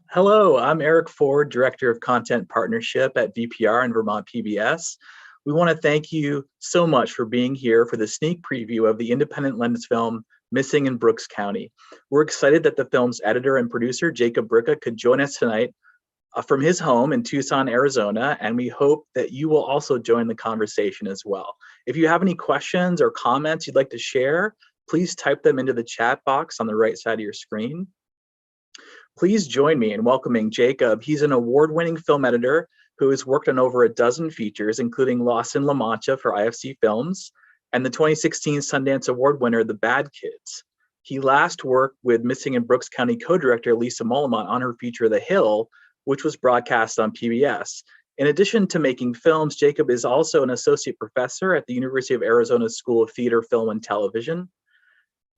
Hello, I'm Eric Ford, Director of Content Partnership at VPR and Vermont PBS. We want to thank you so much for being here for the sneak preview of the independent lens film Missing in Brooks County. We're excited that the film's editor and producer, Jacob Bricca, could join us tonight from his home in Tucson, Arizona, and we hope that you will also join the conversation as well. If you have any questions or comments you'd like to share, please type them into the chat box on the right side of your screen. Please join me in welcoming Jacob. He's an award-winning film editor who has worked on over a dozen features, including Lost in La Mancha for IFC Films and the 2016 Sundance Award winner, The Bad Kids. He last worked with Missing in Brooks County co-director Lisa Mollimont on her feature The Hill, which was broadcast on PBS. In addition to making films, Jacob is also an associate professor at the University of Arizona School of Theater, Film, and Television.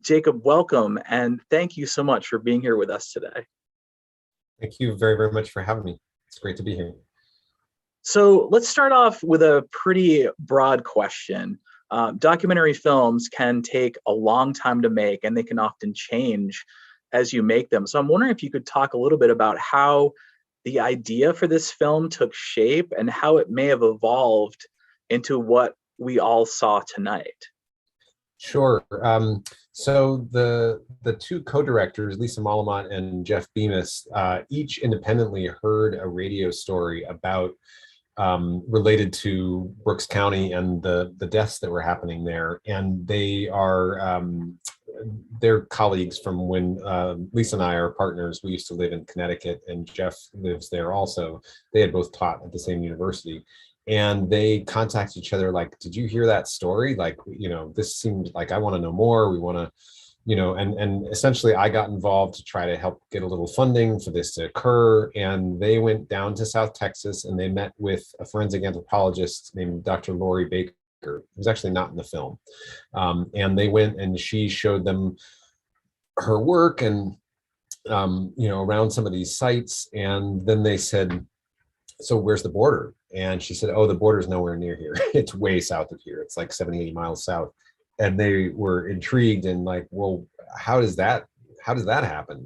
Jacob, welcome, and thank you so much for being here with us today. Thank you very, very much for having me. It's great to be here. So let's start off with a pretty broad question. Documentary films can take a long time to make, and they can often change as you make them. So I'm wondering if you could talk a little bit about how the idea for this film took shape and how it may have evolved into what we all saw tonight. Sure. So the two co-directors, Lisa Mollimont and Jeff Bemis, each independently heard a radio story about related to Brooks County and the deaths that were happening there. And they are they're colleagues from when Lisa and I are partners. We used to live in Connecticut, and Jeff lives there also. They had both taught at the same university. And they contacted each other like, did you hear that story? Like, this seemed like I want to know more. We want to, and essentially I got involved to try to help get a little funding for this to occur. And they went down to South Texas and they met with a forensic anthropologist named Dr. Lori Baker, who's actually not in the film. And they went and she showed them her work and, around some of these sites. And then they said, so where's the border? And she said, oh, the border's nowhere near here. It's way south of here. It's like 70, 80 miles south. And they were intrigued and like, well, how does that happen?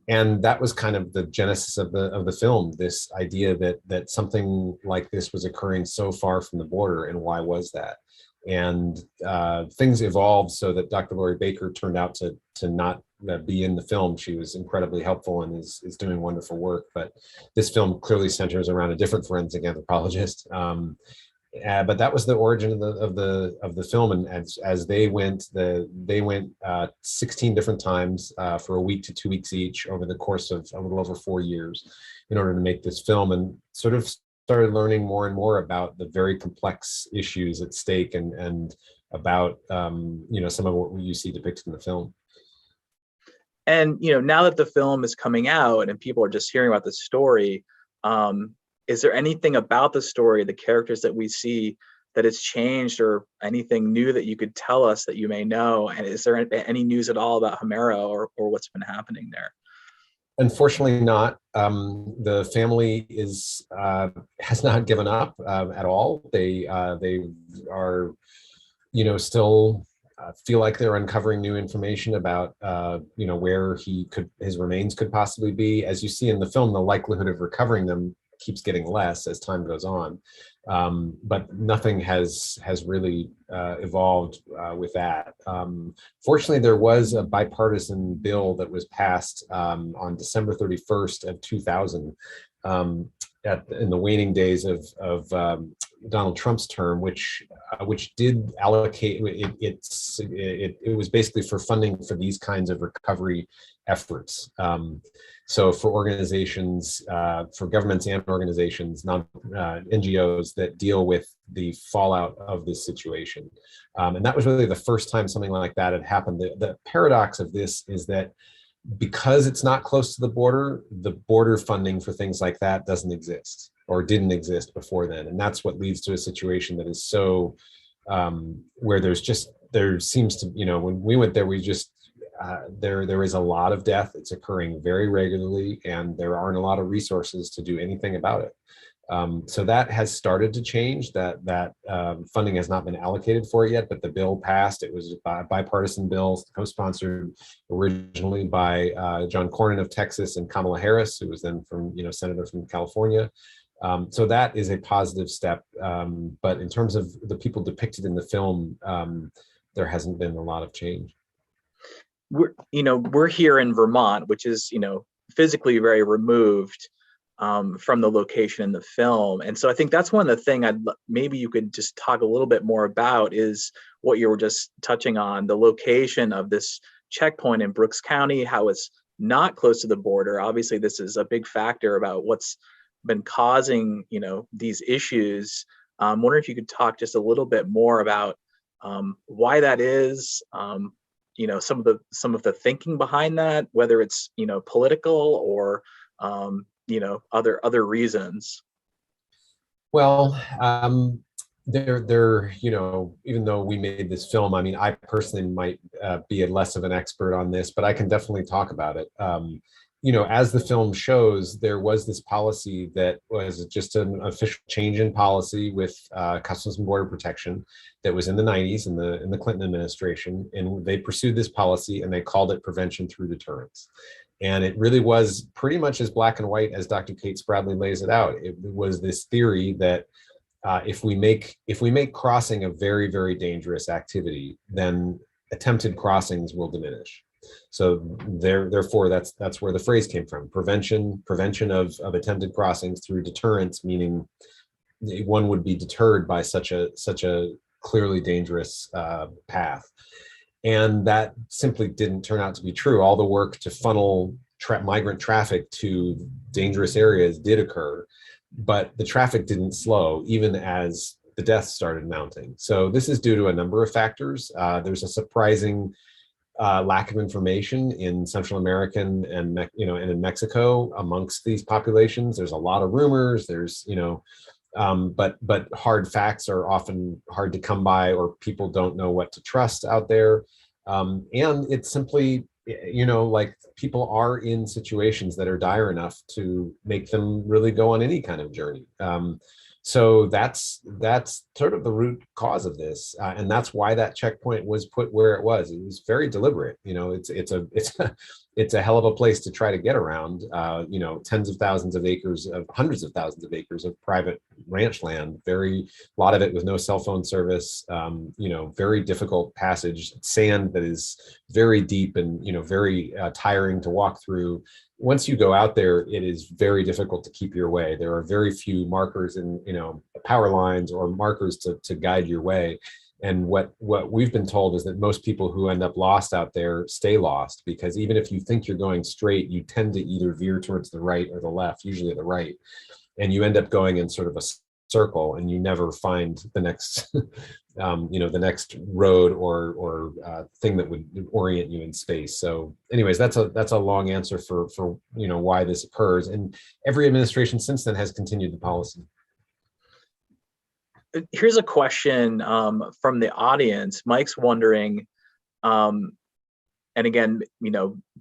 And that was kind of the genesis of the film, this idea that something like this was occurring so far from the border, and why was that? And things evolved so that Dr. Lori Baker turned out to not be in the film. She was incredibly helpful and is doing wonderful work. But this film clearly centers around a different forensic anthropologist. But that was the origin of the film. And as they went 16 different times for a week to 2 weeks each over the course of a little over 4 years in order to make this film, and sort of started learning more and more about the very complex issues at stake and about some of what you see depicted in the film. And now that the film is coming out and people are just hearing about the story, is there anything about the story, the characters that we see, that has changed, or anything new that you could tell us that you may know? And is there any news at all about Homero or what's been happening there? Unfortunately not. The family has not given up at all. They are, still feel like they're uncovering new information about, where his remains could possibly be. As you see in the film, the likelihood of recovering them keeps getting less as time goes on. But nothing has really evolved with that. Fortunately, there was a bipartisan bill that was passed on December 31st of 2000 in the waning days of Donald Trump's term, which did allocate it was basically for funding for these kinds of recovery efforts. So for organizations, for governments and organizations, NGOs that deal with the fallout of this situation. And that was really the first time something like that had happened. The paradox of this is that because it's not close to the border funding for things like that doesn't exist or didn't exist before then. And that's what leads to a situation that is so, where there seems to, when we went there, there is a lot of death. It's occurring very regularly, and there aren't a lot of resources to do anything about it. So that has started to change. That funding has not been allocated for it yet, but the bill passed. It was a bipartisan bill, co-sponsored originally by John Cornyn of Texas and Kamala Harris, who was then senator from California. So that is a positive step. But in terms of the people depicted in the film, there hasn't been a lot of change. We're here in Vermont, which is, physically very removed from the location in the film. And so I think that's one of the things maybe you could just talk a little bit more about is what you were just touching on, the location of this checkpoint in Brooks County, how it's not close to the border. Obviously, this is a big factor about what's been causing, these issues. I'm wondering if you could talk just a little bit more about why that is, some of the thinking behind that, whether it's, political or, other reasons. Well, even though we made this film, I mean, I personally might be less of an expert on this, but I can definitely talk about it. As the film shows, there was this policy that was just an official change in policy with Customs and Border Protection that was in the 90s in the Clinton administration, and they pursued this policy and they called it prevention through deterrence. And it really was pretty much as black and white as Dr. Kate Spradley lays it out. It was this theory that if we make crossing a very, very dangerous activity, then attempted crossings will diminish. So therefore, that's where the phrase came from: prevention of attempted crossings through deterrence, meaning one would be deterred by such a clearly dangerous path. And that simply didn't turn out to be true. All the work to funnel migrant traffic to dangerous areas did occur, but the traffic didn't slow even as the deaths started mounting. So this is due to a number of factors. There's a surprising lack of information in Central American and in Mexico amongst these populations. There's a lot of rumors. There's but hard facts are often hard to come by, or people don't know what to trust out there. And it's simply, like people are in situations that are dire enough to make them really go on any kind of journey. So that's sort of the root cause of this, and that's why that checkpoint was put where it was. It was very deliberate. It's a hell of a place to try to get around. Tens of thousands of acres, of hundreds of thousands of acres of private ranch land. A lot of it with no cell phone service. Very difficult passage, sand that is very deep and very tiring to walk through. Once you go out there, it is very difficult to keep your way. There are very few markers in, power lines or markers to guide your way. And what we've been told is that most people who end up lost out there stay lost, because even if you think you're going straight, you tend to either veer towards the right or the left, usually the right. And you end up going in sort of a circle, and you never find the next, the next road or thing that would orient you in space. So, anyways, that's a long answer for why this occurs. And every administration since then has continued the policy. Here's a question from the audience. Mike's wondering, and again,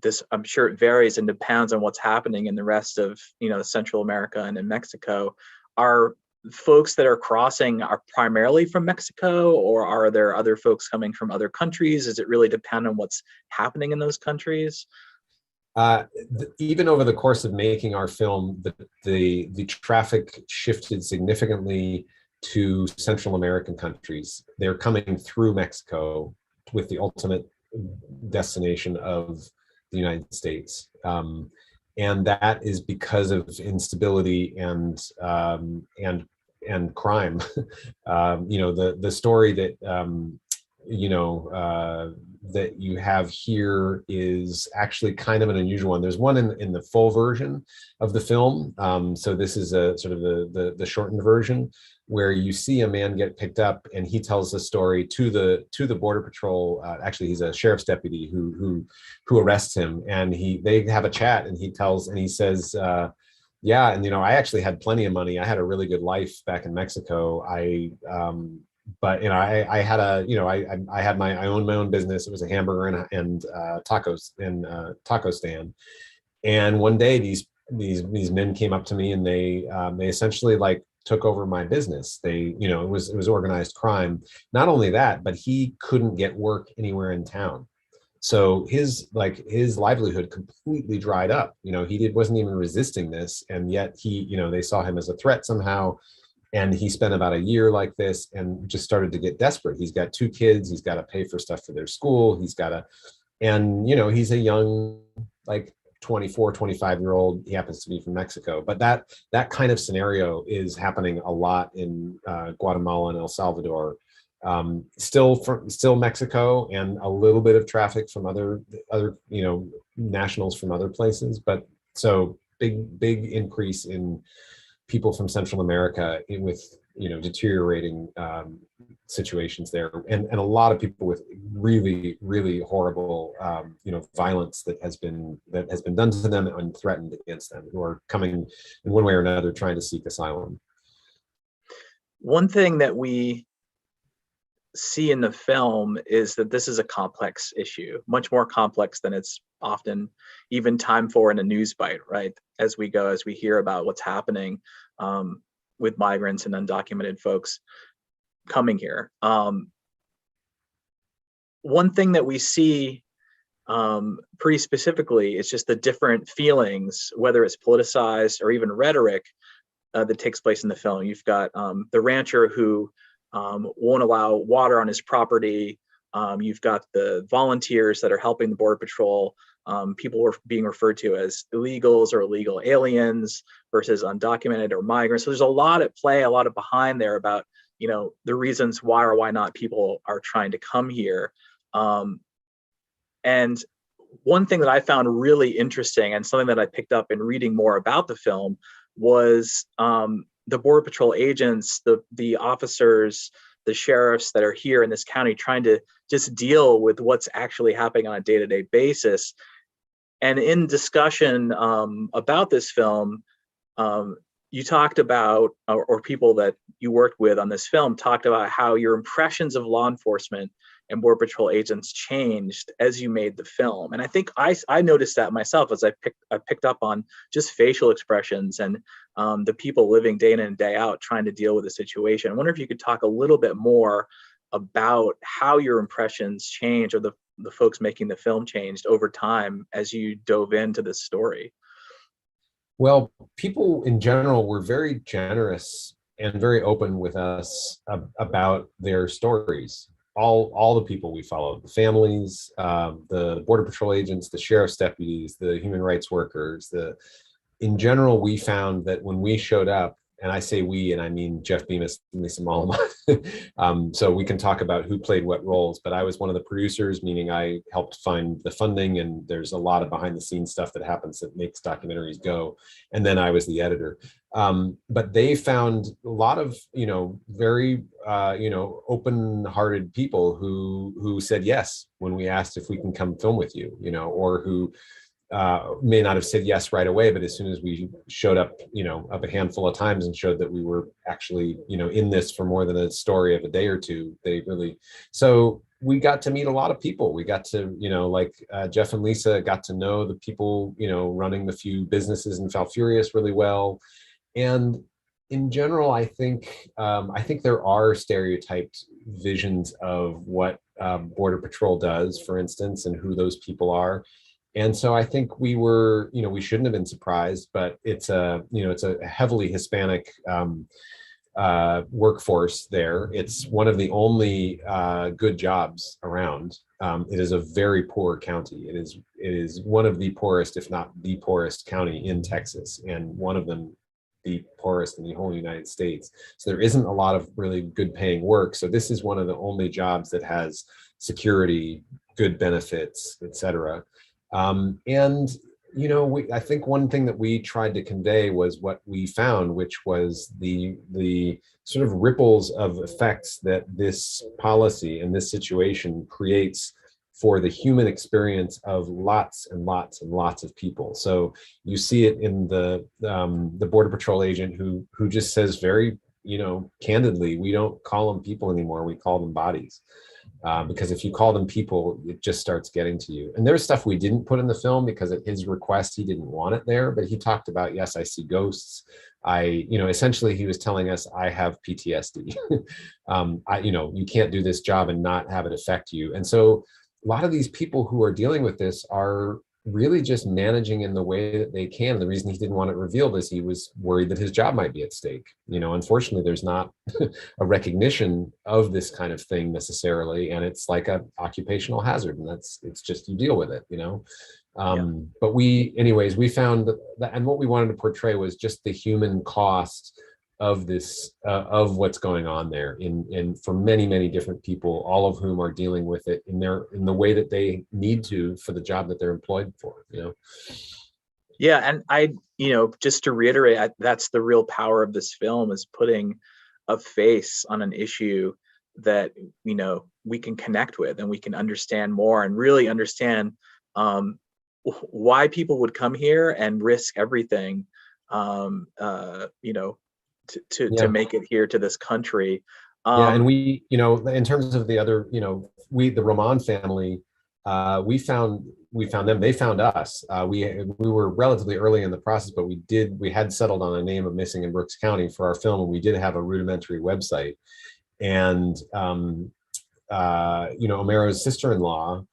this, I'm sure it varies and depends on what's happening in the rest of, Central America and in Mexico. Are folks that are crossing are primarily from Mexico, or are there other folks coming from other countries? Does it really depend on what's happening in those countries? Even over the course of making our film, the traffic shifted significantly to Central American countries. They're coming through Mexico with the ultimate destination of the United States. And that is because of instability and crime. The story that that you have here is actually kind of an unusual one. There's one in the full version of the film. So this is a sort of the shortened version, where you see a man get picked up and he tells a story to the Border Patrol. Actually, he's a sheriff's deputy who arrests him, and they have a chat, and he says, yeah, and I actually had plenty of money. I had a really good life back in Mexico. But I had I had I owned my own business. It was a hamburger and tacos and taco stand. And one day these these men came up to me, and they essentially like took over my business. They, it was organized crime. Not only that, but he couldn't get work anywhere in town. So his livelihood completely dried up. He wasn't even resisting this, and yet they saw him as a threat somehow. And he spent about a year like this and just started to get desperate. He's got 2 kids. He's got to pay for stuff for their school. And he's a young, like 24, 25-year-old. He happens to be from Mexico. But that kind of scenario is happening a lot in Guatemala and El Salvador. Still Mexico, and a little bit of traffic from other nationals from other places. But so big increase in people from Central America with deteriorating situations there, and a lot of people with really, really horrible violence that has been done to them and threatened against them, who are coming in one way or another trying to seek asylum. One thing that we see in the film is that this is a complex issue, much more complex than it's often even time for in a news bite, right? As we hear about what's happening with migrants and undocumented folks coming here. One thing that we see pretty specifically is just the different feelings, whether it's politicized or even rhetoric that takes place in the film. You've got the rancher who won't allow water on his property. You've got the volunteers that are helping the Border Patrol. People are being referred to as illegals or illegal aliens versus undocumented or migrants. So there's a lot at play, a lot of behind there about, the reasons why or why not people are trying to come here. And one thing that I found really interesting, and something that I picked up in reading more about the film, was the Border Patrol agents, the officers, the sheriffs that are here in this county trying to just deal with what's actually happening on a day-to-day basis. And in discussion about this film, you talked about, or people that you worked with on this film talked about how your impressions of law enforcement and Border Patrol agents changed as you made the film. And I think I noticed that myself as I picked up on just facial expressions and the people living day in and day out trying to deal with the situation. I wonder if you could talk a little bit more about how your impressions changed, or the folks making the film changed over time as you dove into this story. Well, people in general were very generous and very open with us about their stories. All the people we followed, the families, the Border Patrol agents, the sheriff's deputies, the human rights workers, in general, we found that when we showed up, and I say we, and I mean Jeff Bemis and Lisa Malamat, so we can talk about who played what roles, but I was one of the producers, meaning I helped find the funding, and there's a lot of behind the scenes stuff that happens that makes documentaries go. And then I was the editor. But they found a lot of, very, open-hearted people who said yes when we asked if we can come film with you, or who may not have said yes right away, but as soon as we showed up, up a handful of times and showed that we were actually, in this for more than a story of a day or two, so we got to meet a lot of people. We got to, Jeff and Lisa got to know the people, running the few businesses in Falfurrias really well. And in general, I think there are stereotyped visions of what Border Patrol does, for instance, and who those people are. And so I think we were, we shouldn't have been surprised, but it's a heavily Hispanic workforce there. It's one of the only good jobs around. It is a very poor county. It is one of the poorest, if not the poorest county in Texas, and one of them the poorest in the whole United States. So there isn't a lot of really good paying work. So this is one of the only jobs that has security, good benefits, et cetera. And I think one thing that we tried to convey was what we found, which was the sort of ripples of effects that this policy and this situation creates for the human experience of lots and lots and lots of people. So you see it in the Border Patrol agent who just says very, candidly, we don't call them people anymore, we call them bodies. Because if you call them people, it just starts getting to you. And there's stuff we didn't put in the film because at his request, he didn't want it there, but he talked about, yes, I see ghosts. Essentially he was telling us, I have PTSD. You can't do this job and not have it affect you. And so a lot of these people who are dealing with this are really just managing in the way that they can. The reason he didn't want it revealed is he was worried that his job might be at stake. Unfortunately, there's not a recognition of this kind of thing necessarily, and it's like an occupational hazard, and it's just you deal with it. But we found that, and what we wanted to portray was just the human cost of this, of what's going on there in for many, many different people, all of whom are dealing with it in the way that they need to for the job that they're employed for. Yeah, and just to reiterate, that's the real power of this film, is putting a face on an issue that we can connect with and we can understand more and really understand why people would come here and risk everything to make it here to this country. And we, in terms of the other, the Roman family, we found them, they found us. We were relatively early in the process, but we had settled on a name of Missing in Brooks County for our film, and we did have a rudimentary website. And Omero's sister-in-law,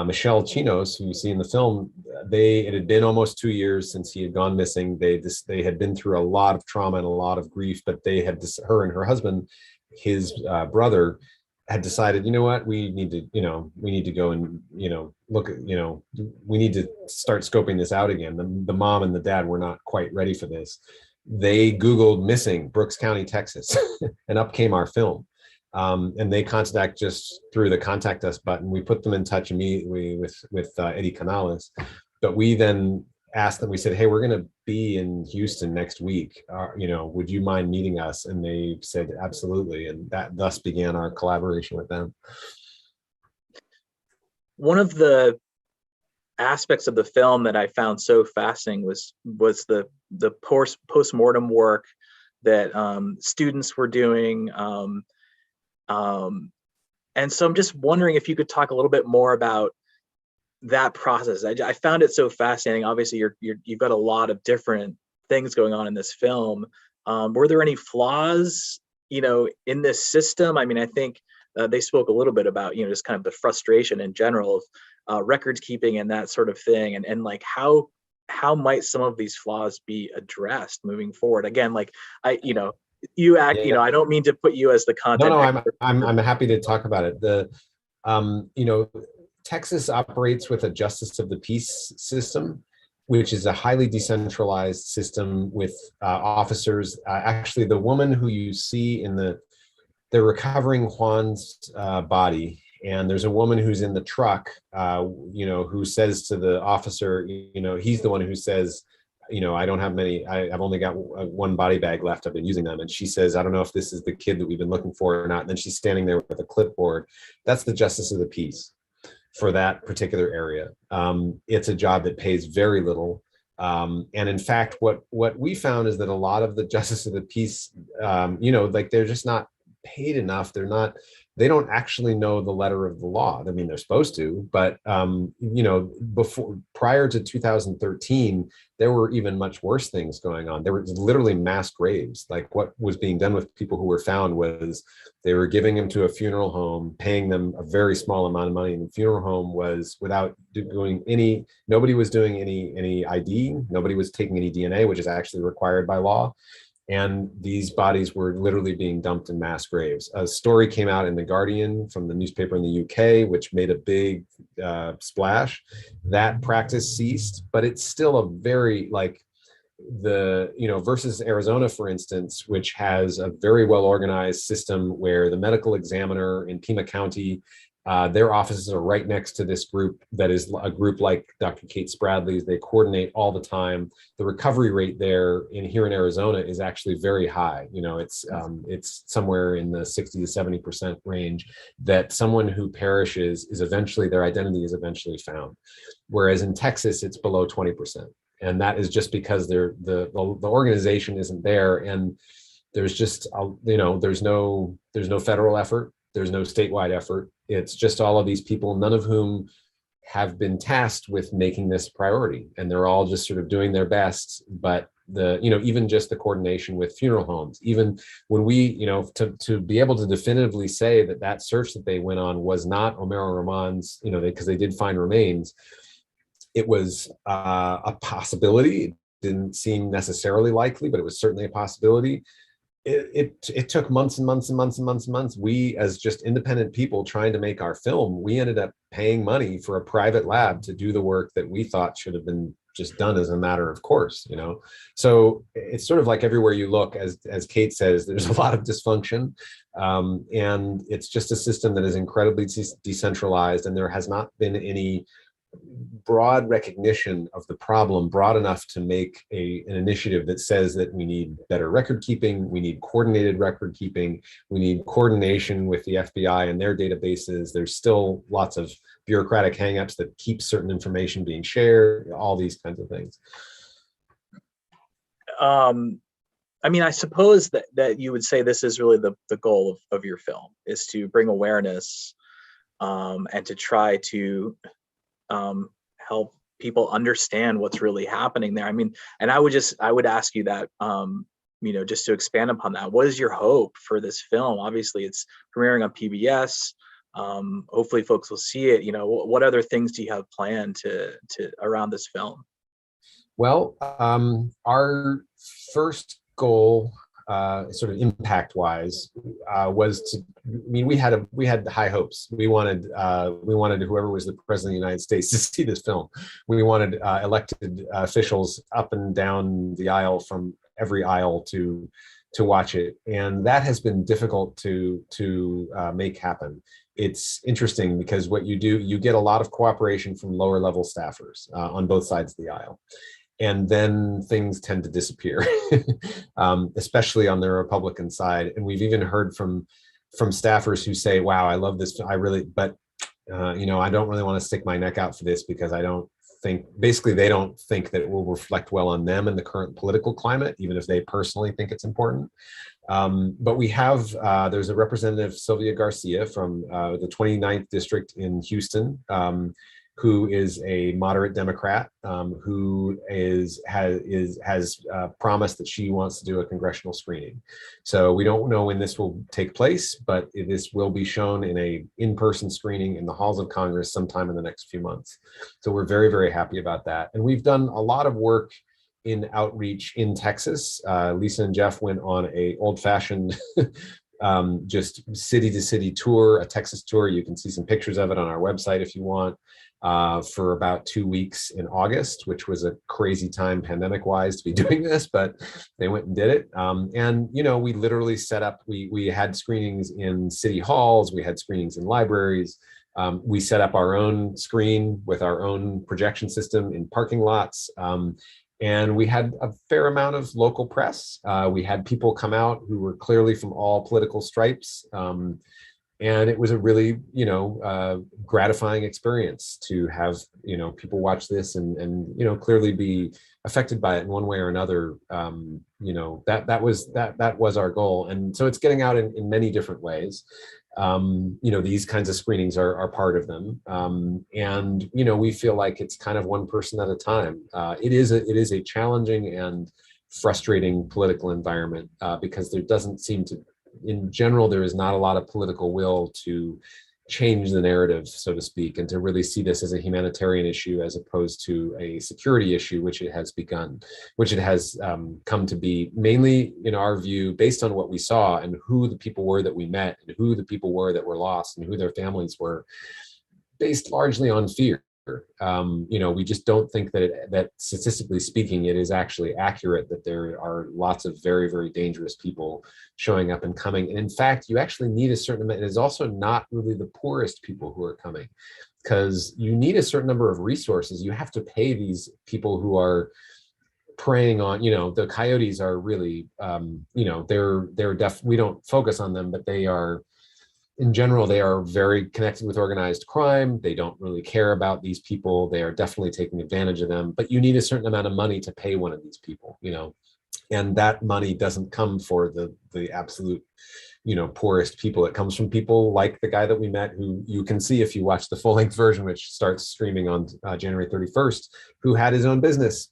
Michelle Chinos, who you see in the film, it had been almost 2 years since he had gone missing. They had been through a lot of trauma and a lot of grief, but her and her husband, his brother, had decided, what, we need to go and look at, we need to start scoping this out again. The mom and the dad were not quite ready for this. They Googled missing Brooks County, Texas, and up came our film. And they contact just through the contact us button. We put them in touch immediately with Eddie Canales. But we then asked them, we said, hey, we're going to be in Houston next week. Would you mind meeting us? And they said, absolutely. And that thus began our collaboration with them. One of the aspects of the film that I found so fascinating was the postmortem work that students were doing. And so I'm just wondering if you could talk a little bit more about that process. I found it so fascinating. Obviously, you've got a lot of different things going on in this film. Were there any flaws, in this system? I mean, I think they spoke a little bit about, just kind of the frustration in general of records keeping and that sort of thing, and like how might some of these flaws be addressed moving forward? Again, like I don't mean to put you as the content. No, I'm happy to talk about it. Texas operates with a justice of the peace system, which is a highly decentralized system with officers. Actually, the woman who you see they're recovering Juan's body, and there's a woman who's in the truck, who says to the officer, he's the one who says, I don't have many, I've only got one body bag left. I've been using them. And she says, I don't know if this is the kid that we've been looking for or not. And then she's standing there with a clipboard. That's the justice of the peace for that particular area. It's a job that pays very little. And in fact, what we found is that a lot of the justice of the peace, they're just not paid enough. They don't actually know the letter of the law. I mean, they're supposed to, but prior to 2013, there were even much worse things going on. There were literally mass graves. Like what was being done with people who were found was they were giving them to a funeral home, paying them a very small amount of money. And the funeral home was without doing nobody was doing any ID, nobody was taking any DNA, which is actually required by law. And these bodies were literally being dumped in mass graves. A story came out in The Guardian from the newspaper in the UK, which made a big splash. That practice ceased, but it's still a very versus Arizona, for instance, which has a very well organized system where the medical examiner in Pima County, their offices are right next to this group that is a group like Dr. Kate Spradley's. They coordinate all the time. The recovery rate here in Arizona is actually very high. It's somewhere in the 60 to 70% range that someone who perishes their identity is eventually found. Whereas in Texas, it's below 20%. And that is just because the organization isn't there. And there's just, there's no federal effort. There's no statewide effort. It's just all of these people, none of whom have been tasked with making this a priority, and they're all just sort of doing their best. But even just the coordination with funeral homes, even when we, to be able to definitively say that search that they went on was not Omer Rahman's, because they did find remains, it was a possibility. It didn't seem necessarily likely, but it was certainly a possibility. It took months and months and months and months and months. We, as just independent people trying to make our film, we ended up paying money for a private lab to do the work that we thought should have been just done as a matter of course, So it's sort of like everywhere you look, as Kate says, there's a lot of dysfunction, and it's just a system that is incredibly decentralized, and there has not been any broad recognition of the problem broad enough to make an initiative that says that we need better record keeping, we need coordinated record keeping, we need coordination with the FBI and their databases. There's still lots of bureaucratic hangups that keep certain information being shared, all these kinds of things. I suppose that you would say this is really the goal of your film, is to bring awareness and to try to help people understand what's really happening there. And I would ask you that, just to expand upon that, what is your hope for this film? Obviously it's premiering on PBS. Hopefully folks will see it. What other things do you have planned to around this film? Well, our first goal, sort of impact-wise, was to. We had high hopes. We wanted whoever was the president of the United States to see this film. We wanted elected officials up and down the aisle, from every aisle, to watch it, and that has been difficult to make happen. It's interesting because what you do, you get a lot of cooperation from lower level staffers on both sides of the aisle. And then things tend to disappear, especially on the Republican side. And we've even heard from staffers who say, wow, I love this. I don't really want to stick my neck out for this because I don't think, basically they don't think that it will reflect well on them in the current political climate, even if they personally think it's important. But we have, there's a representative, Sylvia Garcia, from the 29th district in Houston, who is a moderate Democrat, who has promised that she wants to do a congressional screening. So we don't know when this will take place, but this will be shown in a in-person screening in the halls of Congress sometime in the next few months. So we're very, very happy about that. And we've done a lot of work in outreach in Texas. Lisa and Jeff went on a old-fashioned just city-to-city tour, a Texas tour. You can see some pictures of it on our website if you want. For about 2 weeks in August, which was a crazy time pandemic-wise to be doing this, but they went and did it. And we literally set up, we had screenings in city halls, we had screenings in libraries. We set up our own screen with our own projection system in parking lots. And we had a fair amount of local press. We had people come out who were clearly from all political stripes. And it was a really, gratifying experience to have, people watch this and clearly be affected by it in one way or another. That was our goal. And so it's getting out in many different ways. These kinds of screenings are part of them. And we feel like it's kind of one person at a time. It is a challenging and frustrating political environment because there doesn't seem to, in general, there is not a lot of political will to change the narrative, so to speak, and to really see this as a humanitarian issue as opposed to a security issue, which it has come to be, mainly in our view, based on what we saw and who the people were that we met and who the people were that were lost and who their families were, based largely on fear. We just don't think that statistically speaking, it is actually accurate that there are lots of very, very dangerous people showing up and coming. And in fact, you actually need a certain amount. It is also not really the poorest people who are coming, because you need a certain number of resources. You have to pay these people who are preying on, the coyotes are really, we don't focus on them, but they are, in general, they are very connected with organized crime. They don't really care about these people. They are definitely taking advantage of them, but you need a certain amount of money to pay one of these people, And that money doesn't come for the absolute, poorest people. It comes from people like the guy that we met, who you can see if you watch the full length version, which starts streaming on January 31st, who had his own business,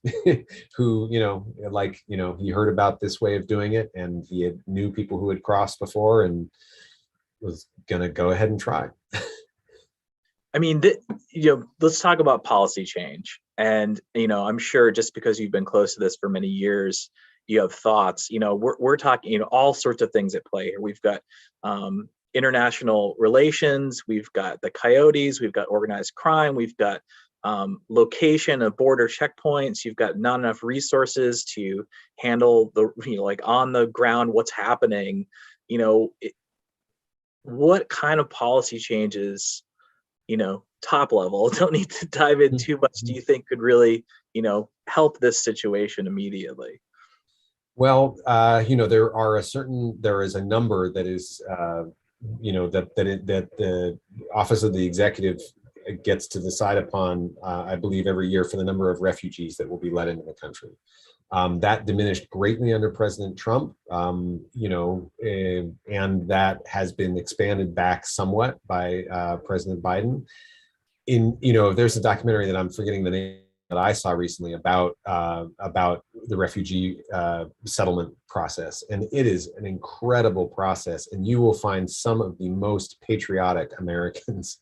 who, he heard about this way of doing it, and he knew people who had crossed before and was going to go ahead and try. I mean, let's talk about policy change. And, I'm sure just because you've been close to this for many years, you have thoughts. We're talking, all sorts of things at play here. We've got international relations, we've got the coyotes, we've got organized crime, we've got location of border checkpoints, you've got not enough resources to handle the, like on the ground, what's happening. What kind of policy changes, top level, don't need to dive in too much, do you think could really, help this situation immediately? Well, there is a number that is, that the Office of the Executive gets to decide upon, I believe, every year for the number of refugees that will be let into the country. That diminished greatly under President Trump, and that has been expanded back somewhat by President Biden. There's a documentary that I'm forgetting the name that I saw recently about the refugee settlement process, and it is an incredible process. And you will find some of the most patriotic Americans,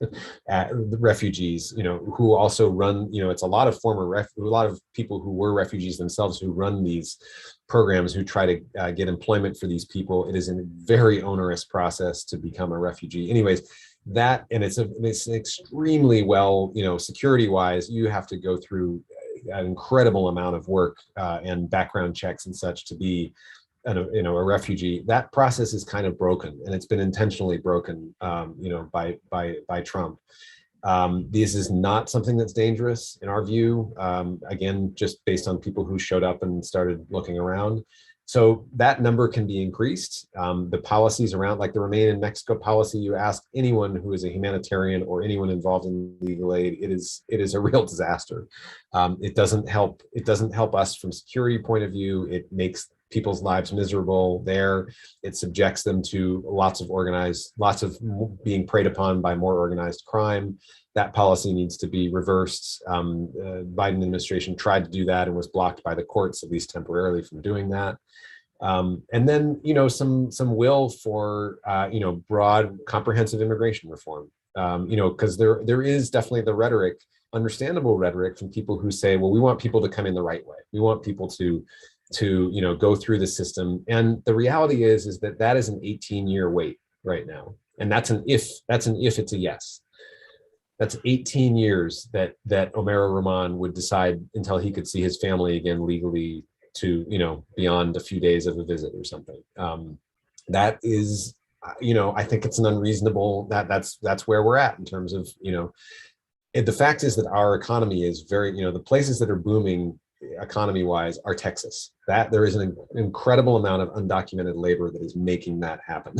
refugees, who also run. It's a lot of a lot of people who were refugees themselves who run these programs, who try to get employment for these people. It is a very onerous process to become a refugee. Anyways. That, and it's extremely well, security wise, you have to go through an incredible amount of work and background checks and such to be a refugee. That process is kind of broken, and it's been intentionally broken by Trump. This is not something that's dangerous in our view, again, just based on people who showed up and started looking around. So that number can be increased. The policies around, like the Remain in Mexico policy, you ask anyone who is a humanitarian or anyone involved in legal aid, it is a real disaster. It doesn't help. It doesn't help us from security point of view. It makes people's lives miserable there. It subjects them to lots of being preyed upon by more organized crime. That policy needs to be reversed. Biden administration tried to do that and was blocked by the courts, at least temporarily, from doing that. And then, some will for, broad, comprehensive immigration reform. Because there is definitely the rhetoric, understandable rhetoric, from people who say, well, we want people to come in the right way. We want people to go through the system. And the reality is that is an 18-year wait right now. And that's an if it's a yes. That's 18 years that Omer Rahman would decide until he could see his family again legally, to, beyond a few days of a visit or something. That is, I think it's an unreasonable, that's where we're at in terms of, the fact is that our economy is very, the places that are booming economy wise are Texas. That there is an incredible amount of undocumented labor that is making that happen.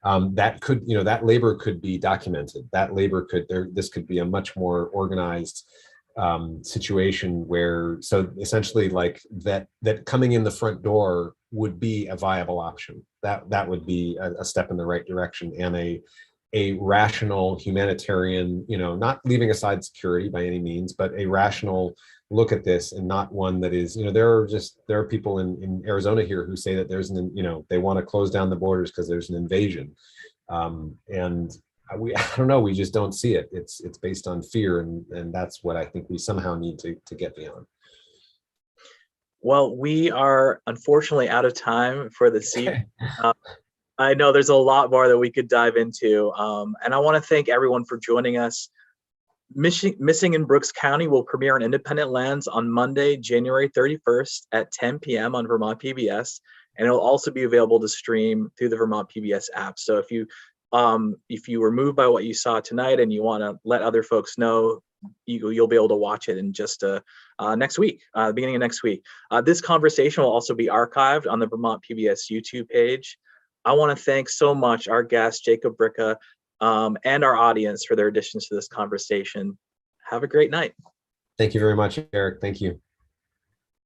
That could, that labor could be documented. That labor this could be a much more organized situation where, so essentially like that coming in the front door would be a viable option. That would be a step in the right direction, and a rational humanitarian, not leaving aside security by any means, but a rational look at this, and not one that is, there are people in Arizona here who say that there's they want to close down the borders because there's an invasion. And I don't know, we just don't see it. It's based on fear, and that's what I think we somehow need to get beyond. Well, we are unfortunately out of time for this evening. I know there's a lot more that we could dive into, and I want to thank everyone for joining us. Missing in Brooks County will premiere on Independent Lens on Monday, January 31st at 10 p.m. on Vermont PBS, and it will also be available to stream through the Vermont PBS app. So if you were moved by what you saw tonight and you want to let other folks know, you'll be able to watch it in just next week, the beginning of next week. This conversation will also be archived on the Vermont PBS YouTube page. I want to thank so much our guest, Jacob Bricca, and our audience for their additions to this conversation. Have a great night. Thank you very much, Eric. Thank you.